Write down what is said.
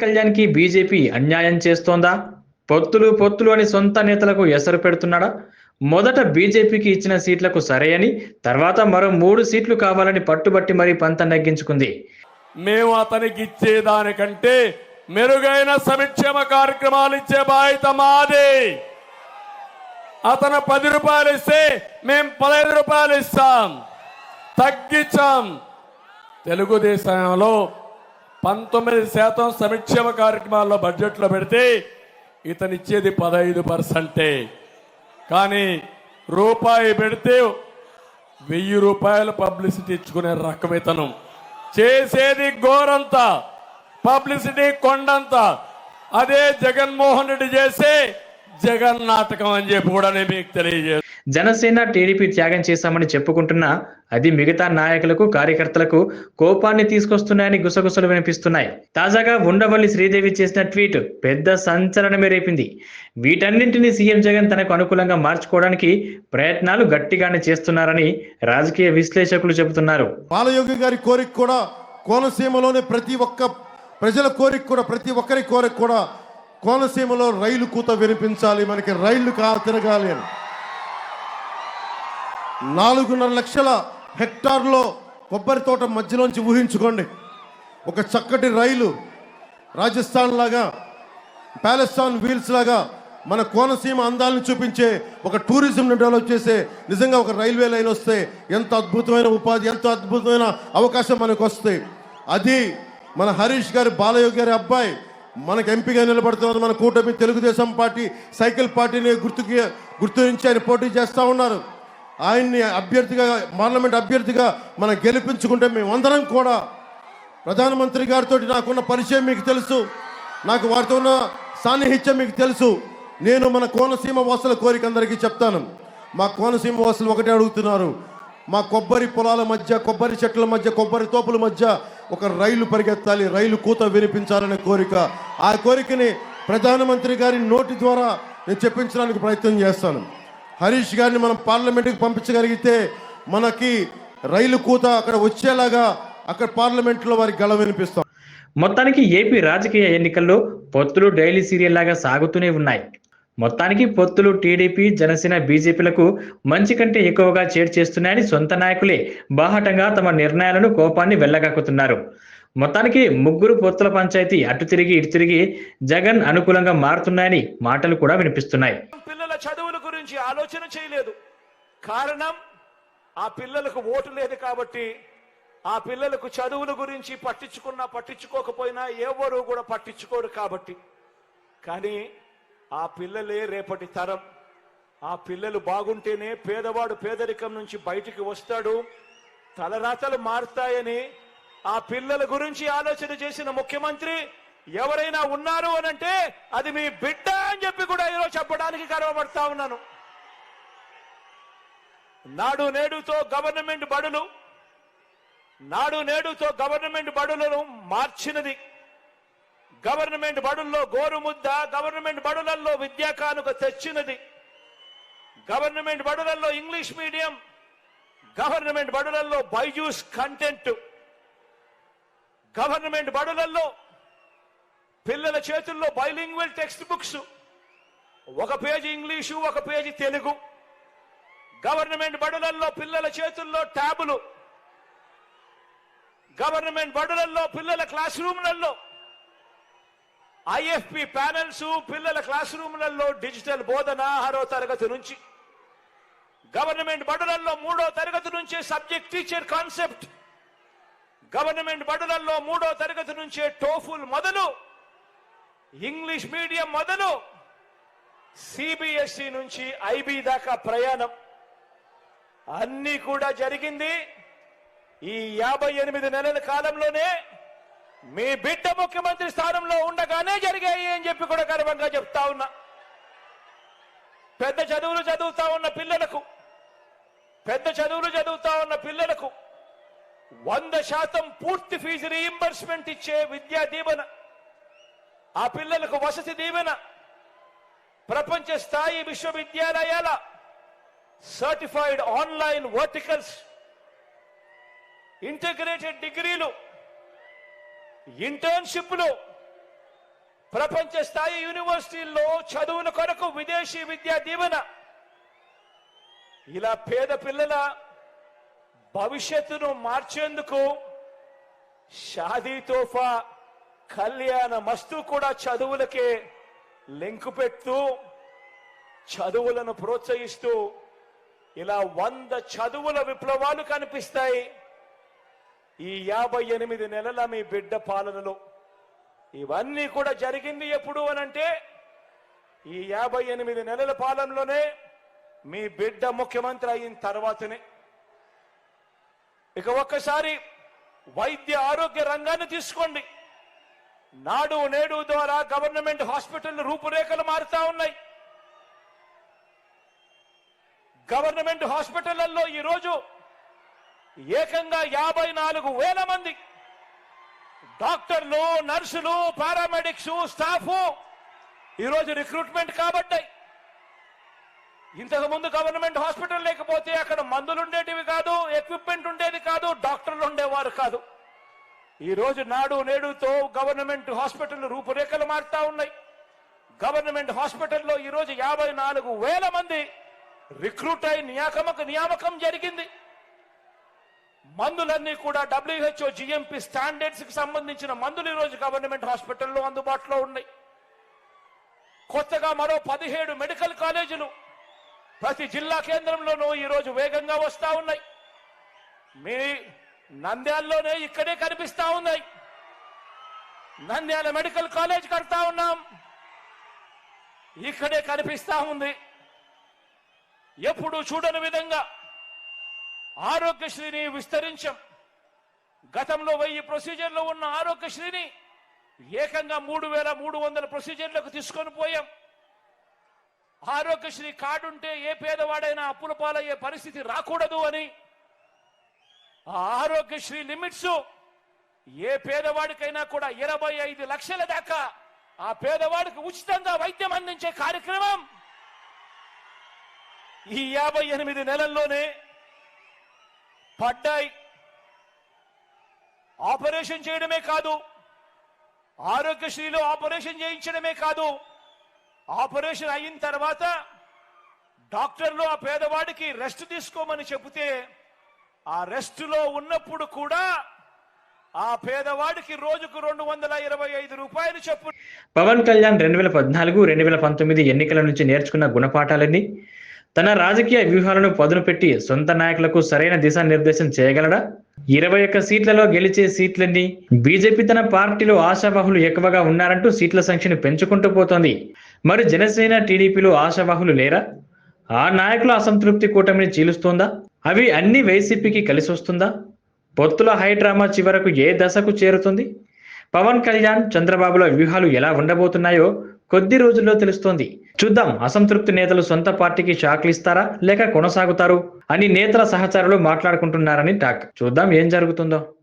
కళ్యాణ్కి బీజేపీ అన్యాయం చేస్తోందా? పొత్తులు అని సొంత నేతలకు ఎసరు పెడుతున్నాడా? మొదట బీజేపీకి ఇచ్చిన సీట్లకు సరే అని, తర్వాత మరో 3 సీట్లు కావాలని పట్టుబట్టి మరీ పంతం నెగ్గించుకుంది. మేము అతనికి ఇచ్చేదానికంటే మెరుగైన సంక్షేమ కార్యక్రమాలు ఇచ్చే బాధ్యత మాది. అతను 10 రూపాయలు ఇస్తే మేము 15 రూపాయలు ఇస్తాం, తగ్గించాం. తెలుగుదేశంలో 19% సంక్షేమ కార్యక్రమాల్లో బడ్జెట్లో పెడితే ఇతను ఇచ్చేది 15%. కానీ రూపాయి పెడితే 1000 రూపాయలు పబ్లిసిటీ ఇచ్చుకునే రకం ఇతను. చేసేది గోరంతా, పబ్లిసిటీ కొండంతా. అదే జగన్మోహన్ రెడ్డి చేసే జగన్ నాటకం అని చెప్పి కూడా నేను మీకు తెలియజేస్తాను. జనసేన టీడీపీ త్యాగం చేశామని చెప్పుకుంటున్నా అది మిగతా నాయకులకు కార్యకర్తలకు కోపాన్ని తీసుకొస్తున్నాయని గుసగుసలు వినిపిస్తున్నాయి. తాజాగా ఉండవల్లి శ్రీదేవి చేసిన ట్వీట్ పెద్ద సంచలనమే రేపింది. వీటన్నింటినీ సీఎం జగన్ తనకు అనుకూలంగా మార్చుకోవడానికి ప్రయత్నాలు గట్టిగానే చేస్తున్నారని రాజకీయ విశ్లేషకులు చెబుతున్నారు. బాలయోగి గారి కోరిక కూడా, కోనసీమలోని ప్రతి ఒక్క ప్రజల కోరిక కూడా, ప్రతి ఒక్కరి కోరిక కూడా కోనసీమలో రైలు కూత వినిపించాలి, మనకి రైళ్లు తిరగాలి అని. 4.5 లక్షల హెక్టార్లో కొబ్బరి తోట మధ్యలోంచి ఊహించుకోండి, ఒక చక్కటి రైలు రాజస్థాన్ లాగా, ప్యాలెస్టాన్ వీల్స్ లాగా మన కోనసీమ అందాలను చూపించే ఒక టూరిజంను డెవలప్ చేసే నిజంగా ఒక రైల్వే లైన్ వస్తే ఎంత అద్భుతమైన ఉపాధి, ఎంత అద్భుతమైన అవకాశం మనకు వస్తాయి. అది మన హరీష్ గారి, బాలయోగి గారి అబ్బాయి మనకు ఎంపీగా నిలబడుతున్నారు. మన కూటమి తెలుగుదేశం పార్టీ సైకిల్ పార్టీని గుర్తించి ఆయన పోటీ చేస్తూ ఉన్నారు. ఆయన్ని అభ్యర్థిగా, పార్లమెంట్ అభ్యర్థిగా మనం గెలిపించుకుంటే మేమందరం కూడా, ప్రధానమంత్రి గారితో నాకున్న పరిచయం మీకు తెలుసు, నాకు వారితో ఉన్న సాన్నిహిత్యం మీకు తెలుసు. నేను మన కోనసీమ వాసుల కోరిక అందరికీ చెప్తాను. మా కోనసీమ వాసులు ఒకటే అడుగుతున్నారు, మా కొబ్బరి పొలాల మధ్య, కొబ్బరి చెట్ల మధ్య, కొబ్బరి తోపుల మధ్య ఒక రైలు పరిగెత్తాలి, రైలు కూత వినిపించాలనే కోరిక. ఆ కోరికని ప్రధానమంత్రి గారి నోటి ద్వారా నేను చెప్పించడానికి ప్రయత్నం చేస్తాను. హరీష్ గారిని మనం పార్లమెంట్కి పంపించగలిగితే మనకి రైలు కూత అక్కడ వచ్చేలాగా అక్కడ పార్లమెంట్లో వారికి గళ వినిపిస్తాం. మొత్తానికి ఏపీ రాజకీయ ఎన్నికల్లో పొత్తులు డైలీ సీరియల్ లాగా సాగుతూనే ఉన్నాయి. మొత్తానికి పొత్తులు టీడీపీ, జనసేన, బీజేపీలకు మంచి కంటే ఎక్కువగా చేటు చేస్తున్నాయని సొంత నాయకులే బాహాటంగా తమ నిర్ణయాలను, కోపాన్ని వెళ్ళగక్కుతున్నారు. మొత్తానికి 3 పొత్తుల పంచాయతీ అటు తిరిగి ఇటు తిరిగి జగన్ అనుకూలంగా మారుతున్నాయని మాటలు కూడా వినిపిస్తున్నాయి. పిల్లల చదువుల గురించి ఆలోచన చేయలేదు. కారణం ఆ పిల్లలకు ఓటు లేదు కాబట్టి, ఆ పిల్లలకు చదువుల గురించి పట్టించుకోకపోయినా ఎవరు కూడా పట్టించుకోరు కాబట్టి. కానీ ఆ పిల్లలే రేపటి తరం. ఆ పిల్లలు బాగుంటేనే పేదవాడు పేదరికం నుంచి బయటికి వస్తాడు, తలరాతలు మారుతాయని ఆ పిల్లల గురించి ఆలోచన చేసిన ముఖ్యమంత్రి ఎవరైనా ఉన్నారు అనంటే అది మీ బిడ్డ అని చెప్పి కూడా ఈరోజు చెప్పడానికి గర్వపడతా ఉన్నాను. నాడు నేడుతో గవర్నమెంట్ బడులను మార్చినది, గవర్నమెంట్ బడుల్లో గోరుముద్ద, గవర్నమెంట్ బడులలో విద్యా కానుక తెచ్చినది, గవర్నమెంట్ బడులలో ఇంగ్లీష్ మీడియం, గవర్నమెంట్ బడులలో బైజూస్ కంటెంట్, గవర్నమెంట్ బడులలో పిల్లల చేతుల్లో bilingual text books, 1 page English 1 page Telugu, government బడులలో పిల్లల చేతుల్లో ట్యాబులు, గవర్నమెంట్ బడులలో పిల్లల క్లాస్ రూమ్లలో ఐఎఫ్పి ప్యానెల్స్, పిల్లల క్లాస్ రూమ్లలో డిజిటల్ బోధన 6వ తరగతి నుంచి, గవర్నమెంట్ బడులలో 3వ తరగతి నుంచే సబ్జెక్ట్ టీచర్ కాన్సెప్ట్, గవర్నమెంట్ బడులలో 3వ తరగతి నుంచే టోఫుల్ మొదలు, ఇంగ్లీష్ మీడియం మొదలు, సిబిఎస్ఈ నుంచి ఐబీ దాకా ప్రయాణం అన్నీ కూడా జరిగింది ఈ 58 నెలల కాలంలోనే. మీ బిడ్డ ముఖ్యమంత్రి స్థానంలో ఉండగానే జరిగాయి అని చెప్పి కూడా గర్వంగా చెప్తా ఉన్నా. పెద్ద చదువులు చదువుతా ఉన్న పిల్లలకు 100% పూర్తి ఫీజు రీయింబర్స్మెంట్ ఇచ్చే విద్యా దీవెన, ఆ పిల్లలకు వసతి దీవెన, ప్రపంచ స్థాయి విశ్వవిద్యాలయాల సర్టిఫైడ్ ఆన్లైన్ వర్టికల్స్, ఇంటిగ్రేటెడ్ డిగ్రీలు, ఇంటర్న్షిప్లు, ప్రపంచ స్థాయి యూనివర్సిటీల్లో చదువుల కొరకు విదేశీ విద్యా దీవెన, ఇలా పేద పిల్లల భవిష్యత్తును మార్చేందుకు షాదీ తోఫా, కళ్యాణ మస్తు కూడా చదువులకే లింకు పెడుతూ చదువులను ప్రోత్సహిస్తూ ఇలా 100 చదువుల విప్లవాలు కనిపిస్తాయి ఈ 58 నెలల మీ బిడ్డ పాలనలో. ఇవన్నీ కూడా జరిగింది ఎప్పుడు అనంటే ఈ 58 నెలల పాలనలోనే మీ బిడ్డ ముఖ్యమంత్రి అయిన తర్వాతనే. ఇక ఒక్కసారి వైద్య ఆరోగ్య రంగాన్ని తీసుకోండి. నాడు నేడు ద్వారా గవర్నమెంట్ హాస్పిటల్ రూపురేఖలు మారుతా ఉన్నాయి. గవర్నమెంట్ హాస్పిటళ్లలో ఈరోజు ఏకంగా 54,000 మంది డాక్టర్లు, నర్సులు, పారామెడిక్స్, స్టాఫ్ ఈరోజు రిక్రూట్మెంట్ కాబట్టాయి. ఇంతకు ముందు గవర్నమెంట్ హాస్పిటల్ లేకపోతే అక్కడ మందులు ఉండేటివి కాదు, ఎక్విప్మెంట్ ఉండేది కాదు, డాక్టర్లు ఉండేవారు కాదు. ఈ రోజు నాడు నేడుతో గవర్నమెంట్ హాస్పిటల్ రూపురేఖలు మారుతా ఉన్నాయి. గవర్నమెంట్ హాస్పిటల్లో ఈరోజు 54,000 మంది రిక్రూట్ అయి నియామకం జరిగింది. మందులన్నీ కూడా WHO GMP స్టాండర్డ్స్ కి సంబంధించిన మందులు ఈరోజు గవర్నమెంట్ హాస్పిటల్లో అందుబాటులో ఉన్నాయి. కొత్తగా మరో 17 మెడికల్ కాలేజీలు ప్రతి జిల్లా కేంద్రంలోనూ ఈరోజు వేగంగా వస్తా ఉన్నాయి. మీ నంద్యాలలోనే ఇక్కడే కనిపిస్తా ఉన్నాయి. నంద్యాల మెడికల్ కాలేజ్ కడతా ఉన్నాం, ఇక్కడే కనిపిస్తా ఉంది. ఎప్పుడు చూడని విధంగా ఆరోగ్యశ్రీని విస్తరించాం. గతంలో 1000 ప్రొసీజర్లు ఉన్న ఆరోగ్యశ్రీని ఏకంగా 3,300 ప్రొసీజర్లకు తీసుకొని పోయాం. ఆరోగ్యశ్రీ కార్డు ఉంటే ఏ పేదవాడైనా అప్పుల పాలయ్యే పరిస్థితి రాకూడదు అని ఆ ఆరోగ్యశ్రీ లిమిట్స్ ఏ పేదవాడికైనా కూడా 25 లక్షల దాకా ఆ పేదవాడికి ఉచితంగా వైద్యం అందించే కార్యక్రమం ఈ 58 నెలల్లోనే పడ్డాయి. ఆపరేషన్ చేయడమే కాదు, ఆరోగ్యశ్రీలో ఆపరేషన్ చేయించడమే కాదు, ఆపరేషన్ అయిన తర్వాత డాక్టర్లు ఆ పేదవాడికి రెస్ట్ తీసుకోమని చెబితే ఆ రెస్ట్ లో ఉన్నప్పుడు కూడా ఆ పేదవాడికి రోజుకు 225 రూపాయలు చొప్పున. పవన్ కళ్యాణ్ 2014, 2019 ఎన్నికల నుంచి నేర్చుకున్న గుణపాఠాలన్నీ తన రాజకీయ వ్యూహాలను పదును పెట్టి సొంత నాయకులకు సరైన దిశానిర్దేశం చేయగలడా? 21 సీట్లలో గెలిచే సీట్లన్నీ బీజేపీ తన పార్టీలో ఆశావాహులు ఎక్కువగా ఉన్నారంటూ సీట్ల సంఖ్యను పెంచుకుంటూ పోతోంది. మరి జనసేన, టీడీపీలో ఆశావాహులు లేరా? ఆ నాయకుల అసంతృప్తి కూటమిని చీలుస్తోందా? అవి అన్ని వైసీపీకి కలిసి వస్తుందా? పొత్తుల హైడ్రామా చివరకు ఏ దశకు చేరుతుంది? పవన్ కళ్యాణ్, చంద్రబాబుల వ్యూహాలు ఎలా ఉండబోతున్నాయో కొద్ది రోజుల్లో తెలుస్తోంది. చూద్దాం, అసంతృప్తి నేతలు సొంత పార్టీకి షాక్లు ఇస్తారా లేక కొనసాగుతారు అని నేతల సహచరులు మాట్లాడుకుంటున్నారని టాక్. చూద్దాం ఏం జరుగుతుందో.